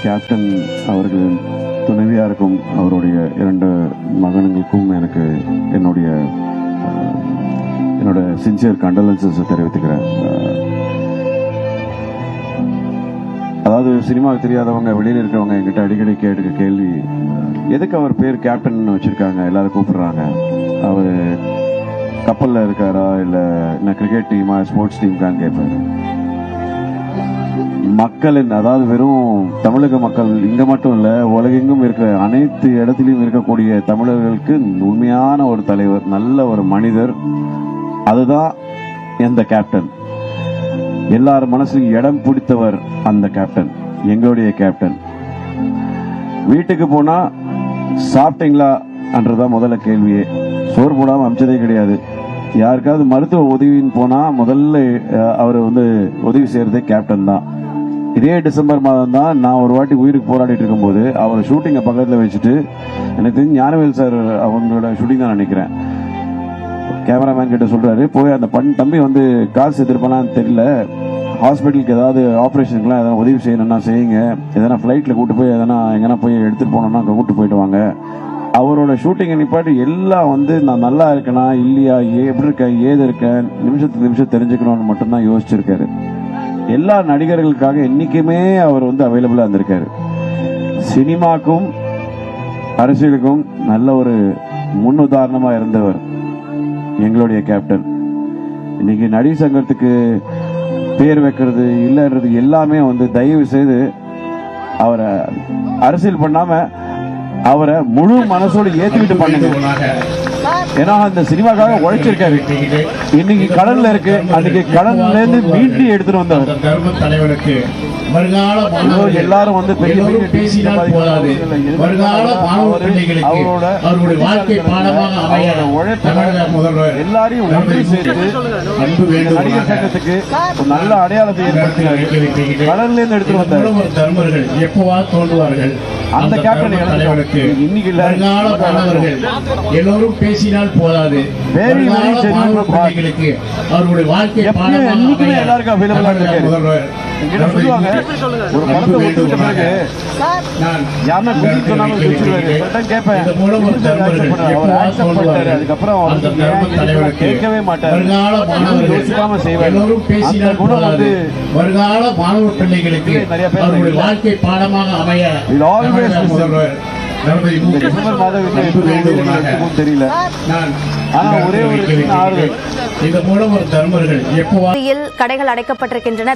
Captain அவர்களின் துணைவியாருக்கும் அவருடைய 2 மகன்களுக்கும் என்னோட சின்சியர் கண்டலன்சஸ் தெரிவித்துக்கிறேன். அதாவது சினிமாவுக்கு தெரியாதவங்க, வெளியில் இருக்கிறவங்க என்கிட்ட அடிக்கடி கேட்டுக்க கேள்வி, எதுக்கு அவர் பேர் கேப்டன் வச்சிருக்காங்க, எல்லாரும் கூப்பிடுறாங்க, அவர் கப்பலில் இருக்காரா இல்லை கிரிக்கெட் டீமா ஸ்போர்ட்ஸ் டீமுக்கான்னு கேட்பாரு. மக்களின், அதாவது வெறும் தமிழக மக்கள் இங்க மட்டும் இல்ல, உலகெங்கும் இருக்கிற அனைத்து இடத்திலும் இருக்கக்கூடிய தமிழர்களுக்கு உண்மையான ஒரு தலைவர், நல்ல ஒரு மனிதர், அதுதான் எந்த கேப்டன். எல்லார் மனசுக்கு இடம் பிடித்தவர் அந்த கேப்டன், எங்களுடைய கேப்டன். வீட்டுக்கு போனா சாப்பிட்டீங்களா என்றதான் முதல்ல கேள்வியே. சோறு போடாம அமிச்சதே கிடையாது. யாருக்காவது மருத்துவ உதவின்னு போனா முதல்ல அவர் உதவி செய்யறதே கேப்டன் தான். இதே டிசம்பர் மாதம் தான் நான் ஒரு வாட்டி உயிருக்கு போராடிட்டு இருக்கும்போது அவர் ஷூட்டிங்கை பக்கத்தில் வச்சுட்டு, எனக்கு தெரிஞ்சு ஞானவேல் சார் அவங்களோட ஷூட்டிங் தான் நினைக்கிறேன், கேமராமேன் கிட்ட சொல்றாரு, போய் அந்த தம்பி காசு எடுத்துருப்பானான்னு தெரியல, ஹாஸ்பிட்டலுக்கு ஏதாவது ஆப்ரேஷனுக்குலாம் எதனா உதவி செய்யணும்னா செய்யுங்க, எதனா ஃப்ளைட்டில் கூட்டு போய் எதனா எங்கன்னா போய் எடுத்துட்டு போனோம்னா அங்கே கூட்டு போயிட்டு வாங்க. அவரோட ஷூட்டிங்கை நிப்பாட்டி எல்லாம் நான் நல்லா இருக்கேனா இல்லையா, எப்படி இருக்கேன் ஏது இருக்கேன் நிமிஷத்துக்கு நிமிஷம் தெரிஞ்சுக்கணும்னு மட்டும்தான் யோசிச்சிருக்காரு. எல்லா நடிகர்களுக்காக என்னைக்குமே அவர் அவைலபிளா இருந்திருக்காரு. சினிமாக்கும் அரசியலுக்கும் நல்ல ஒரு முன் உதாரணமா இருந்தவர் எங்களுடைய கேப்டன். இன்னைக்கு நடிகர் சங்கத்துக்கு பேர் வைக்கிறது இல்லைன்றது எல்லாமே தயவு செய்து அவரை அரசியல் பண்ணாம அவரை முழு மனசோடு ஏத்துக்கிட்டு பண்ணுங்க. ஏன்னா அந்த சினிமாக்காக உழைச்சிருக்காரு. இன்னைக்கு கடல்ல இருக்கு, அன்னைக்கு கடல்ல இருந்து மீட்டு எடுத்துட்டு வந்தவர். எல்லாரும் பெரிய எல்லாரையும் ஒன்று சேர்த்து நடிகர் சங்கத்துக்கு நல்ல அடையாளத்தை ஏற்படுத்தினாரு. கடல்ல இருந்து எடுத்துட்டு வந்தார். எப்பவா தோன்றுவார்கள் அந்த கேப்டன் இன்னைக்கு எல்லோரும் பேசினால் போதாது. அவர்களுடைய வாழ்க்கை எல்லாருக்கும் அவைலபிளா இருக்காரு. சொல்லுவாங்க ஒரு படத்தை ஒத்துக்கிட்ட பிறகு யாருன்னா குடிக்க சொன்னாலும் கேட்பேன், அதுக்கப்புறம் கேட்கவே மாட்டார், யோசிக்காம செய்வார். அந்த குணம் வருங்கால மாணவ பிள்ளைகளுக்கு நிறைய பேர் வாழ்க்கை பாடமாக அமைய டிசம்பர் மாதம் தெரியல. ஆனா ஒரே ஒரு இந்த மூலம் ஒரு தர்மர்கள் கடைகள் அடைக்கப்பட்டிருக்கின்றன.